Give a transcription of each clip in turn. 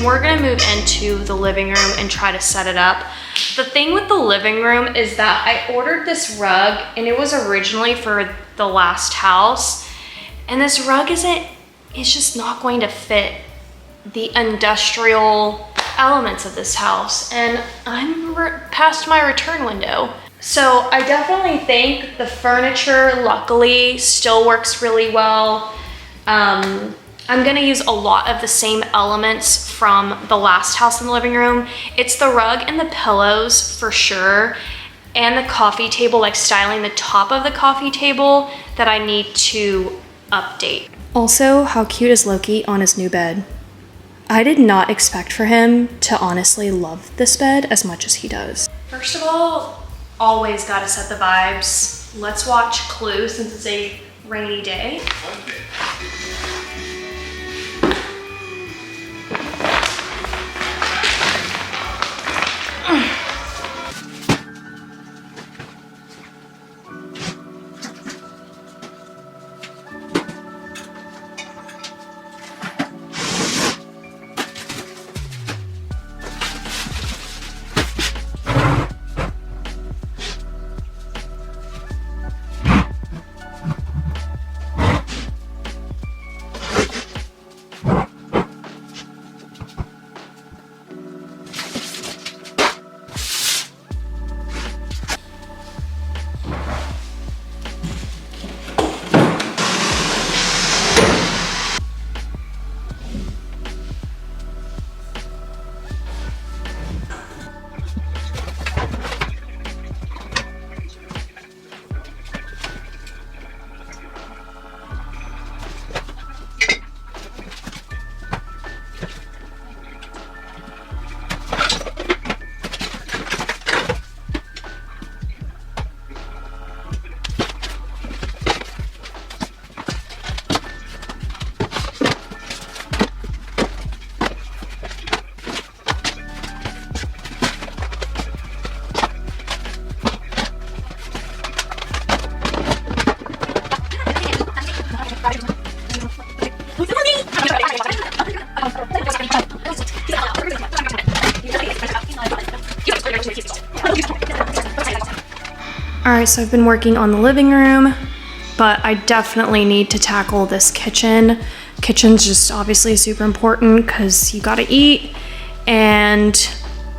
we're gonna move into the living room and try to set it up. The thing with the living room is that I ordered this rug and it was originally for the last house. And this rug it's just not going to fit the industrial elements of this house. And I'm past my return window. So I definitely think the furniture, luckily, still works really well. I'm gonna use a lot of the same elements from the last house in the living room. It's the rug and the pillows for sure, and the coffee table, like styling the top of the coffee table, that I need to update. Also, how cute is Loki on his new bed? I did not expect for him to honestly love this bed as much as he does. First of all, always gotta set the vibes. Let's watch Clue since it's a rainy day. Alright, so I've been working on the living room, but I definitely need to tackle this kitchen. Kitchen's just obviously super important because you gotta eat, and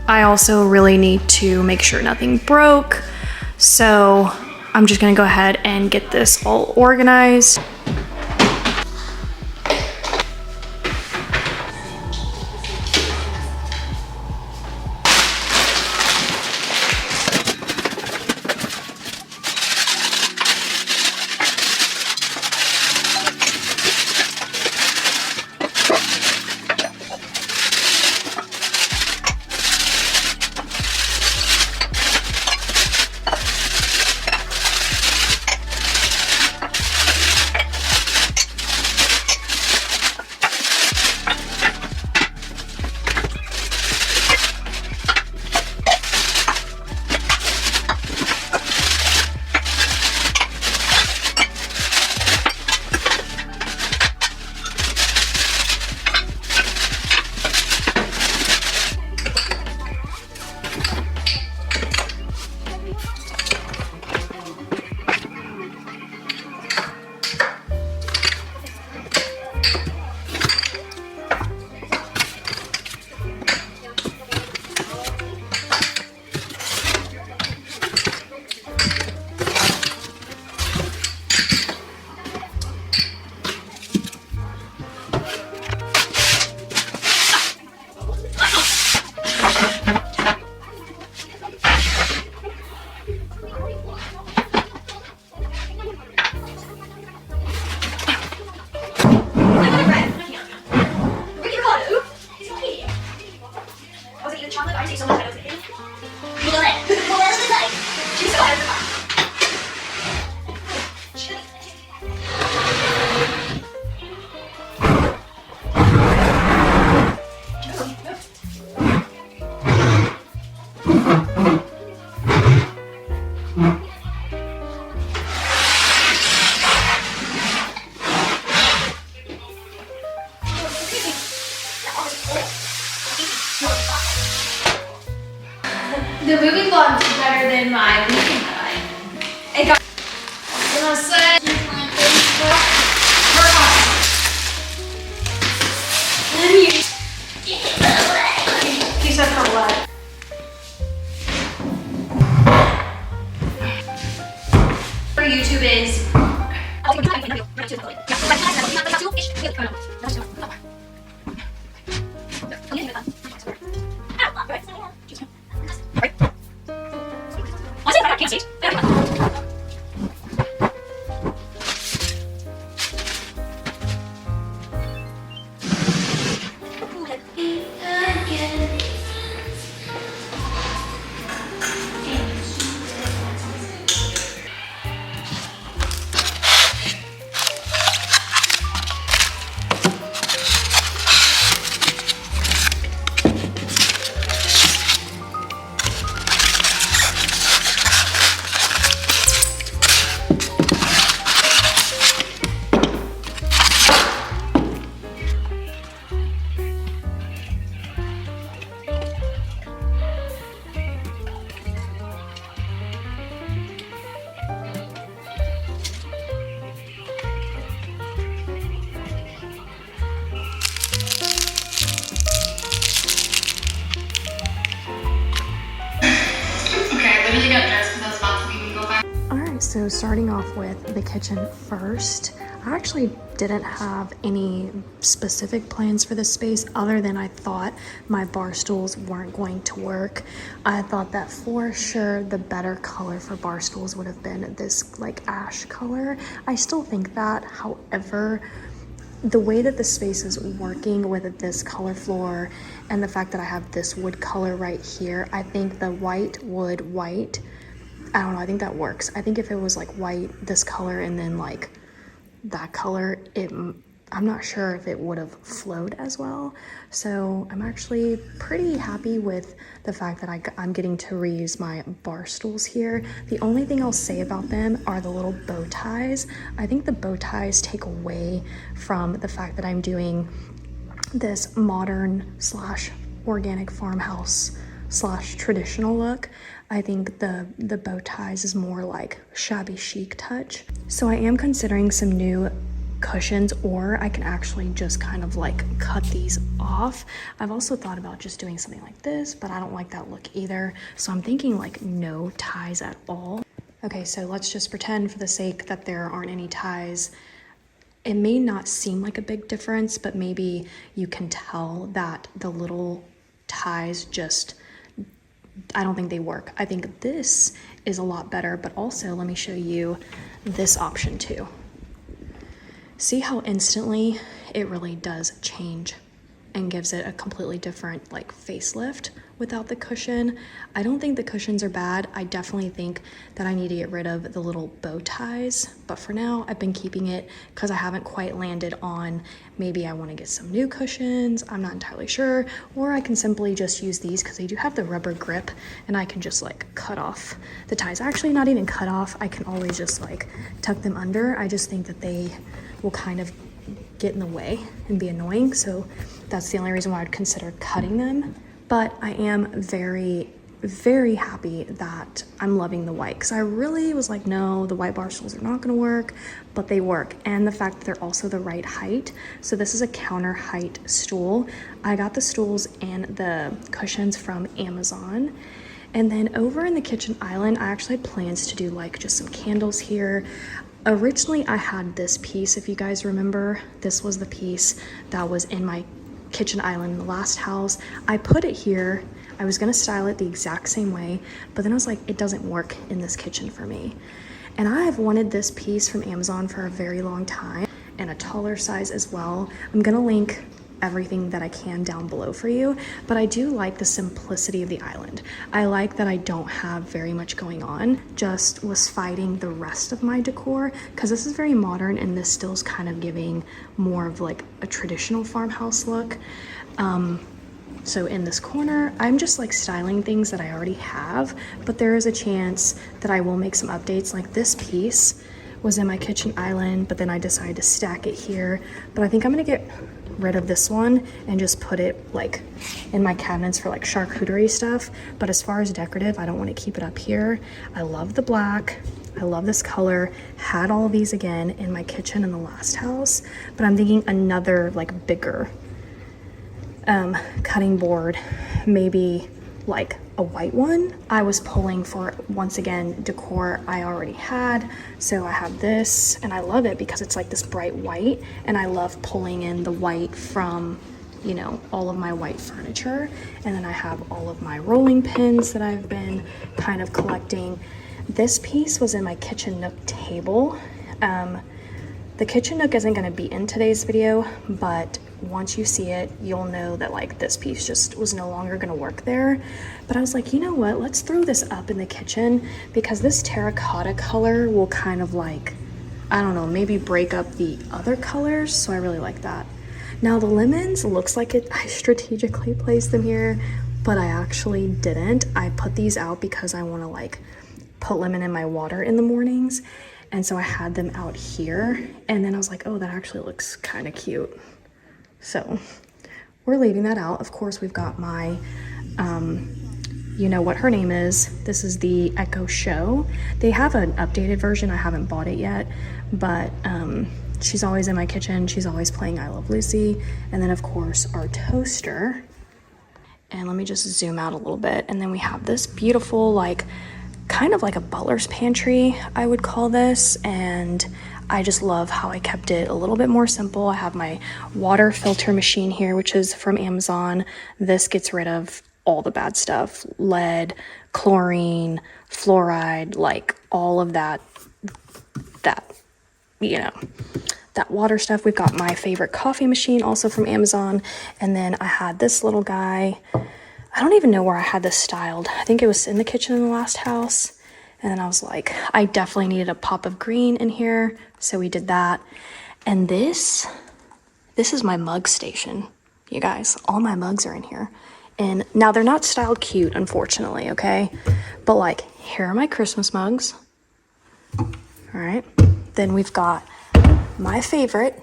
I also really need to make sure nothing broke. So I'm just gonna go ahead and get this all organized. The moving vlogs are better than my weekend highlight. Hey guys, I'm gonna say my Facebook. He said for what? For YouTube is. So starting off with the kitchen first, I actually didn't have any specific plans for this space other than I thought my bar stools weren't going to work. I thought that for sure the better color for bar stools would have been this like ash color. I still think that, however, the way that the space is working with this color floor and the fact that I have this wood color right here, I think the white wood white, I don't know, I think that works. I think if it was like white, this color, and then like that color, I'm not sure if it would have flowed as well. So I'm actually pretty happy with the fact that I'm getting to reuse my bar stools here. The only thing I'll say about them are the little bow ties. I think the bow ties take away from the fact that I'm doing this modern / organic farmhouse / traditional look. I think the bow ties is more like shabby chic touch. So I am considering some new cushions, or I can actually just kind of like cut these off. I've also thought about just doing something like this, but I don't like that look either. So I'm thinking like no ties at all. Okay, so let's just pretend for the sake that there aren't any ties. It may not seem like a big difference, but maybe you can tell that the little ties just, I don't think they work. I think this is a lot better, but also let me show you this option too. See how instantly it really does change and gives it a completely different like facelift without the cushion. I don't think the cushions are bad. I definitely think that I need to get rid of the little bow ties, but for now I've been keeping it because I haven't quite landed on maybe I want to get some new cushions. I'm not entirely sure, or I can simply just use these because they do have the rubber grip and I can just like cut off the ties. Actually, not even cut off. I can always just like tuck them under. I just think that they will kind of get in the way and be annoying. So that's the only reason why I'd consider cutting them. But I am very, very happy that I'm loving the white, because I really was like, no, the white bar stools are not gonna work, but they work. And the fact that they're also the right height. So this is a counter height stool. I got the stools and the cushions from Amazon. And then over in the kitchen island, I actually had plans to do like just some candles here. Originally, I had this piece, if you guys remember. This was the piece that was in my kitchen island in the last house. I put it here. I was gonna style it the exact same way, but then I was like, it doesn't work in this kitchen for me. And I have wanted this piece from Amazon for a very long time, and a taller size as well. I'm gonna link everything that I can down below for you, but I do like the simplicity of the island. I like that I don't have very much going on, just was fighting the rest of my decor, because this is very modern and this still is kind of giving more of like a traditional farmhouse look. So in this corner, I'm just like styling things that I already have, but there is a chance that I will make some updates. Like this piece was in my kitchen island, but then I decided to stack it here. But I think I'm gonna get rid of this one and just put it like in my cabinets for like charcuterie stuff. But as far as decorative, I don't want to keep it up here. I love the black. I love this color. Had all of these again in my kitchen in the last house, but I'm thinking another like bigger cutting board, maybe like a white one. I was pulling for, once again, decor I already had. So I have this, and I love it because it's like this bright white, and I love pulling in the white from, you know, all of my white furniture. And then I have all of my rolling pins that I've been kind of collecting. This piece was in my kitchen nook table. The kitchen nook isn't gonna be in today's video, but once you see it, you'll know that like this piece just was no longer gonna work there. But I was like, you know what, let's throw this up in the kitchen because this terracotta color will kind of like, I don't know, maybe break up the other colors. So I really like that. Now the lemons, looks like I strategically placed them here, but I actually didn't. I put these out because I wanna like put lemon in my water in the mornings. And so I had them out here, and then I was like, oh, that actually looks kind of cute. So we're leaving that out. Of course, we've got my, you know what her name is. This is the Echo Show. They have an updated version. I haven't bought it yet, but she's always in my kitchen. She's always playing I Love Lucy. And then of course our toaster. And let me just zoom out a little bit. And then we have this beautiful, like, kind of like a butler's pantry, I would call this. And I just love how I kept it a little bit more simple. I have my water filter machine here, which is from Amazon. This gets rid of all the bad stuff, lead, chlorine, fluoride, like all of that, you know, that water stuff. We've got my favorite coffee machine also from Amazon. And then I had this little guy. I don't even know where I had this styled. I think it was in the kitchen in the last house. And then I was like, I definitely needed a pop of green in here. So we did that. And this is my mug station, you guys. All my mugs are in here. And now they're not styled cute, unfortunately, okay? But like, here are my Christmas mugs. All right. Then we've got my favorite,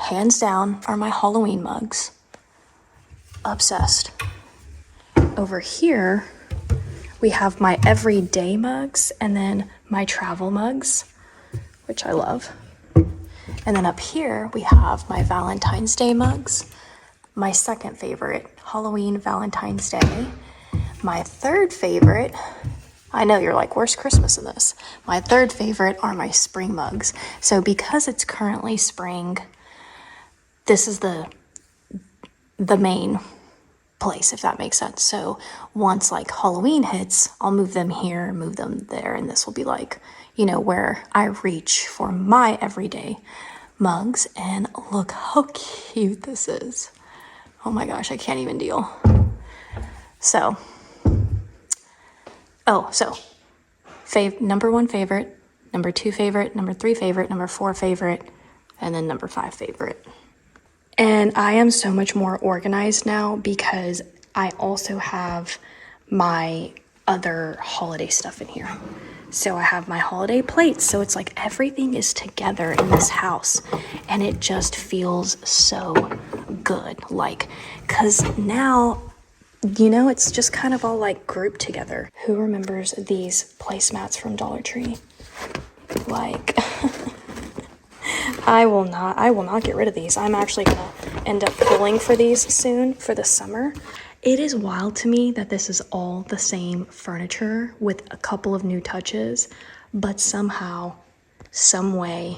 hands down, are my Halloween mugs. Obsessed. Over here, we have my everyday mugs and then my travel mugs, which I love. And then up here, we have my Valentine's Day mugs. My second favorite, Halloween, Valentine's Day. My third favorite, I know you're like, where's Christmas in this? My third favorite are my spring mugs. So because it's currently spring, this is the main place, if that makes sense. So once like Halloween hits, I'll move them here, move them there, and this will be like, you know, where I reach for my everyday mugs. And look how cute this is. Oh my gosh, I can't even deal. So, number 1 favorite, number 2 favorite, number 3 favorite, number 4 favorite, and then number 5 favorite. And I am so much more organized now because I also have my other holiday stuff in here. So I have my holiday plates. So it's like everything is together in this house and it just feels so good. Like, cause now, you know, it's just kind of all like grouped together. Who remembers these placemats from Dollar Tree? Like, I will not get rid of these. I'm actually gonna end up pulling for these soon for the summer. It is wild to me that this is all the same furniture with a couple of new touches, but somehow, some way,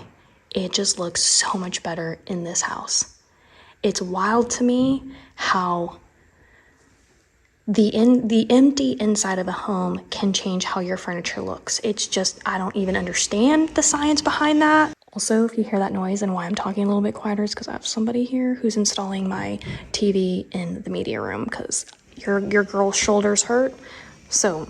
it just looks so much better in this house. It's wild to me how the empty inside of a home can change how your furniture looks. It's just, I don't even understand the science behind that. Also, if you hear that noise and why I'm talking a little bit quieter, is because I have somebody here who's installing my TV in the media room because your girl's shoulders hurt. So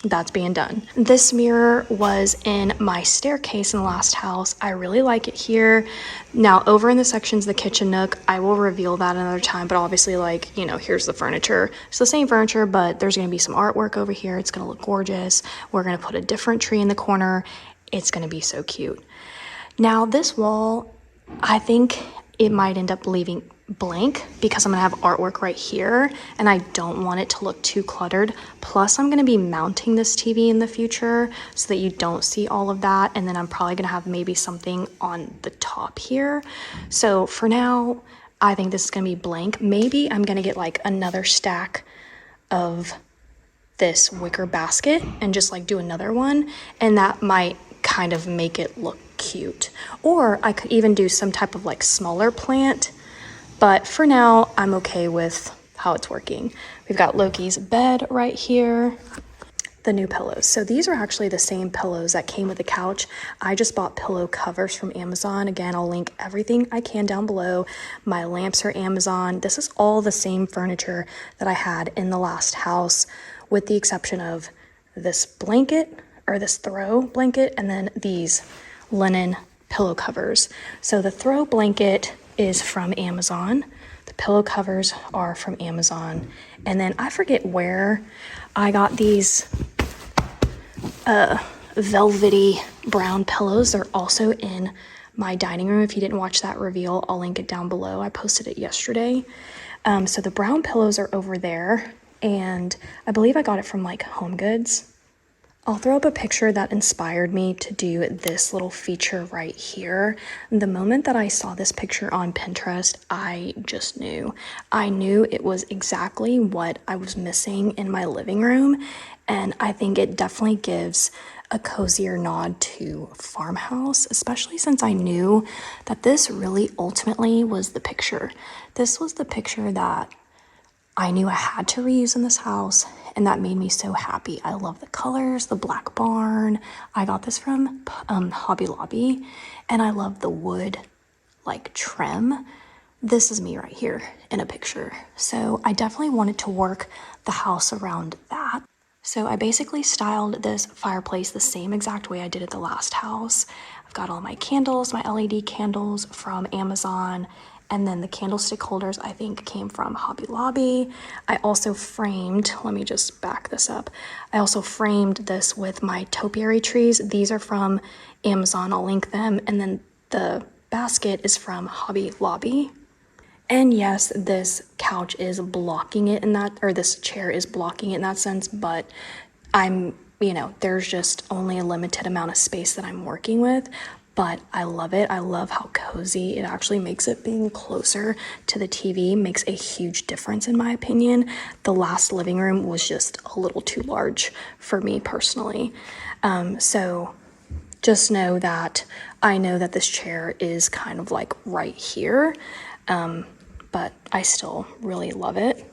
that's being done. This mirror was in my staircase in the last house. I really like it here. Now over in the sections, the kitchen nook, I will reveal that another time, but obviously, like, you know, here's the furniture. It's the same furniture, but there's gonna be some artwork over here. It's gonna look gorgeous. We're gonna put a different tree in the corner. It's gonna be so cute. Now this wall, I think it might end up blank because I'm gonna have artwork right here and I don't want it to look too cluttered. Plus I'm gonna be mounting this TV in the future so that you don't see all of that, and then I'm probably gonna have maybe something on the top here. So for now, I think this is gonna be blank. Maybe I'm gonna get like another stack of this wicker basket and just like do another one, and that might kind of make it look cute. Or I could even do some type of like smaller plant. But for now, I'm okay with how it's working. We've got Loki's bed right here, the new pillows. So these are actually the same pillows that came with the couch. I just bought pillow covers from Amazon. Again, I'll link everything I can down below. My lamps are Amazon. This is all the same furniture that I had in the last house, with the exception of this blanket, or this throw blanket, and then these linen pillow covers. So the throw blanket is from Amazon. The pillow covers are from Amazon. And then I forget where I got these velvety brown pillows. They're also in my dining room. If you didn't watch that reveal, I'll link it down below. I posted it yesterday. So the brown pillows are over there, and I believe I got it from like Home Goods. I'll throw up a picture that inspired me to do this little feature right here. The moment that I saw this picture on Pinterest, I just knew. I knew it was exactly what I was missing in my living room, and I think it definitely gives a cozier nod to Farmhouse, especially since I knew that this really ultimately was the picture. This was the picture that I knew I had to reuse in this house, and that made me so happy. I love the colors, the black barn. I got this from Hobby Lobby, and I love the wood like trim. This is me right here in a picture. So I definitely wanted to work the house around that. So I basically styled this fireplace the same exact way I did at the last house. I've got all my candles, my LED candles from Amazon. And then the candlestick holders, I think, came from Hobby Lobby. I also framed, let me just back this up. I also framed this with my topiary trees. These are from Amazon, I'll link them. And then the basket is from Hobby Lobby. And yes, this couch is blocking it in that, or this chair is blocking it in that sense, but there's just only a limited amount of space that I'm working with. But I love it. I love how cozy it actually makes it. Being closer to the TV makes a huge difference in my opinion. The last living room was just a little too large for me personally. So just know that I know that this chair is kind of like right here, but I still really love it.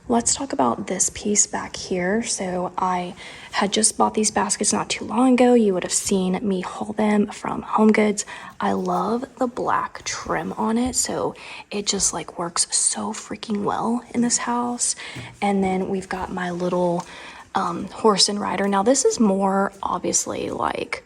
Let's talk about this piece back here. So I had just bought these baskets not too long ago. You would have seen me haul them from Home Goods. I love the black trim on it, so it just like works so freaking well in this house. And then we've got my little horse and rider. Now this is more obviously like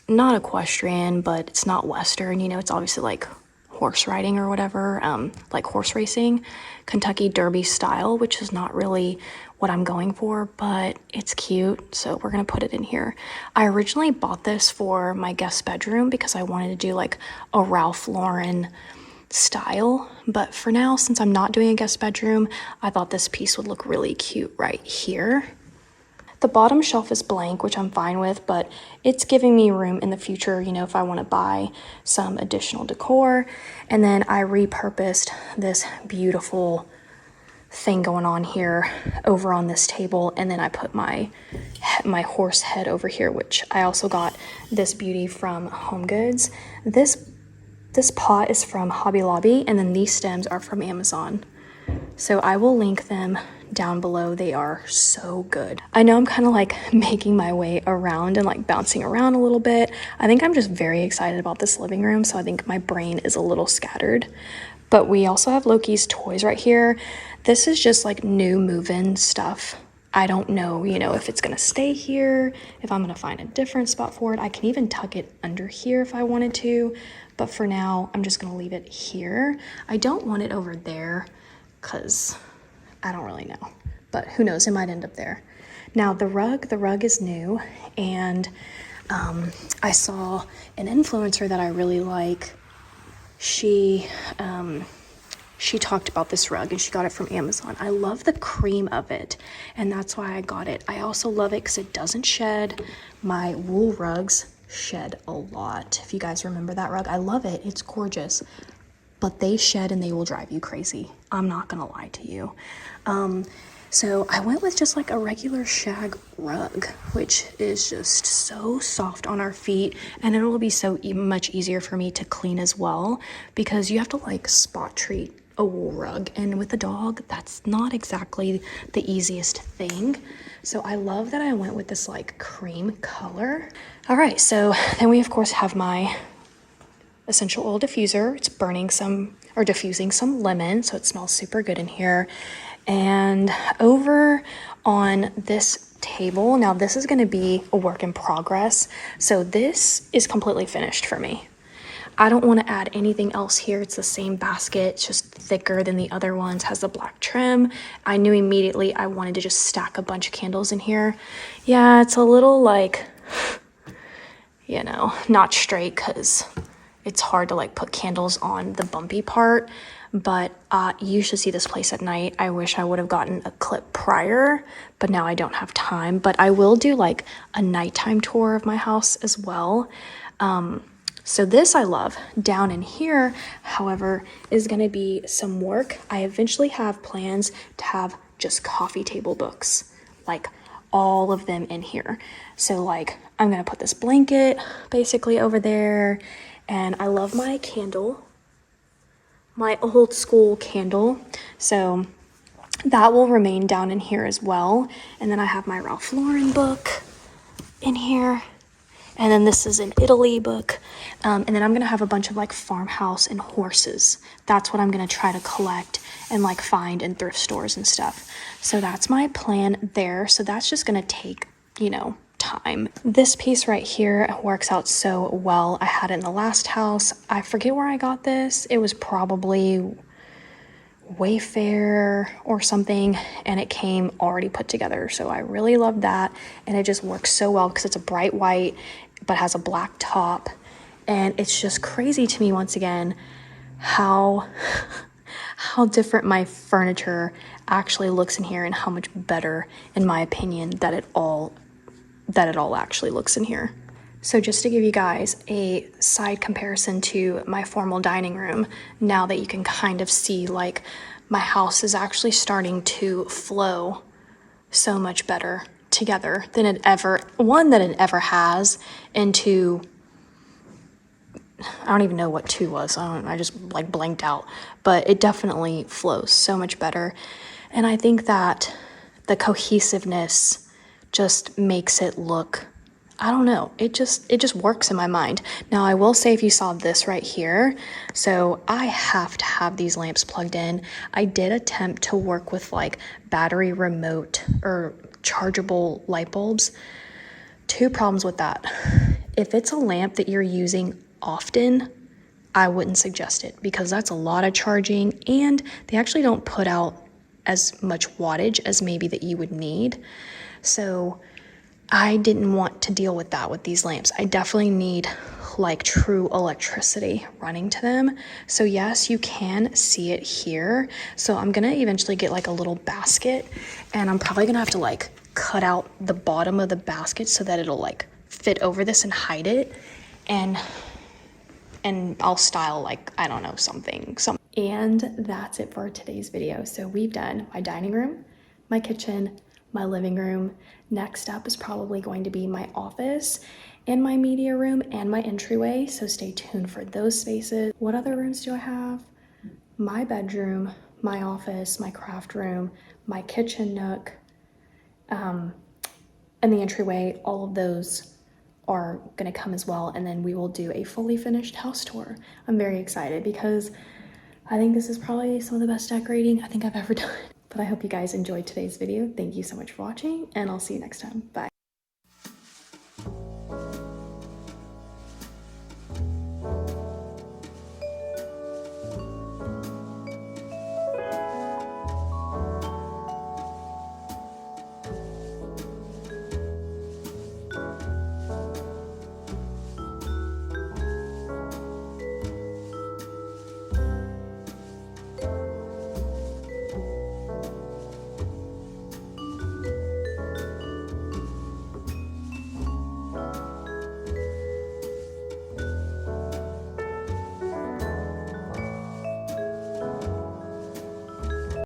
not equestrian, but it's not Western, it's obviously like horse riding or whatever, like horse racing, Kentucky Derby style, which is not really what I'm going for, but it's cute, so we're gonna put it in here. I originally bought this for my guest bedroom because I wanted to do like a Ralph Lauren style, but for now, since I'm not doing a guest bedroom, I thought this piece would look really cute right here. The bottom shelf is blank, which I'm fine with, but it's giving me room in the future, if I want to buy some additional decor. And then I repurposed this beautiful thing going on here over on this table, and then I put my horse head over here, which I also got this beauty from Home Goods. This pot is from Hobby Lobby, and then these stems are from Amazon. So I will link them down below. They are so good. I know I'm kind of like making my way around and like bouncing around a little bit. I think I'm just very excited about this living room, so I think my brain is a little scattered. But we also have Loki's toys right here. This is just like new move-in stuff. I don't know, if it's gonna stay here, if I'm gonna find a different spot for it. I can even tuck it under here if I wanted to, but for now, I'm just gonna leave it here. I don't want it over there because I don't really know, but who knows, it might end up there. Now the rug is new, and I saw an influencer that I really like. She she talked about this rug and she got it from Amazon. I love the cream of it, and that's why I got it. I also love it because it doesn't shed. My wool rugs shed a lot. If you guys remember that rug, I love it. It's gorgeous, but they shed and they will drive you crazy. I'm not gonna lie to you. So I went with just like a regular shag rug, which is just so soft on our feet, and it will be so much easier for me to clean as well, because you have to like spot treat a wool rug, and with a dog, that's not exactly the easiest thing. So I love that I went with this like cream color. All right, so then we of course have my essential oil diffuser. It's burning some, or diffusing some lemon, so it smells super good in here. And over on this table, now this is going to be a work in progress, so this is completely finished for me. I don't want to add anything else here. It's the same basket, it's just thicker than the other ones, has the black trim. I knew immediately I wanted to just stack a bunch of candles in here. Yeah, it's a little like, you know, not straight because it's hard to like put candles on the bumpy part, but you should see this place at night. I wish I would have gotten a clip prior, but now I don't have time. But I will do like a nighttime tour of my house as well. So this I love. Down in here, however, is going to be some work. I eventually have plans to have just coffee table books, like all of them in here. So like I'm going to put this blanket basically over there. And I love my candle, my old school candle. So that will remain down in here as well. And then I have my Ralph Lauren book in here. And then this is an Italy book. And then I'm going to have a bunch of like farmhouse and horses. That's what I'm going to try to collect and like find in thrift stores and stuff. So that's my plan there. So that's just going to take, you know, time. This piece right here works out so well. I had it in the last house. I forget where I got this. It was probably Wayfair or something, and it came already put together. So I really love that, and it just works so well because it's a bright white but has a black top. And it's just crazy to me once again how different my furniture actually looks in here, and how much better, in my opinion, that it all actually looks in here. So just to give you guys a side comparison to my formal dining room, now that you can kind of see like my house is actually starting to flow so much better together than it ever has into, I don't even know what 2 was. I just like blanked out, but it definitely flows so much better. And I think that the cohesiveness just makes it look, I don't know, it just works in my mind. Now I will say, if you saw this right here, so I have to have these lamps plugged in. I did attempt to work with like battery remote or chargeable light bulbs. 2 problems with that. If it's a lamp that you're using often, I wouldn't suggest it, because that's a lot of charging, and they actually don't put out as much wattage as maybe that you would need. So I didn't want to deal with that with these lamps. I definitely need like true electricity running to them. So yes, you can see it here. So I'm gonna eventually get like a little basket, and I'm probably gonna have to like cut out the bottom of the basket so that it'll like fit over this and hide it. And I'll style like, I don't know, something. And that's it for today's video. So we've done my dining room, my kitchen, my living room. Next up is probably going to be my office and my media room and my entryway. So stay tuned for those spaces. What other rooms do I have? My bedroom, my office, my craft room, my kitchen nook, and the entryway. All of those are gonna come as well. And then we will do a fully finished house tour. I'm very excited because I think this is probably some of the best decorating I think I've ever done. But I hope you guys enjoyed today's video. Thank you so much for watching, and I'll see you next time. Bye.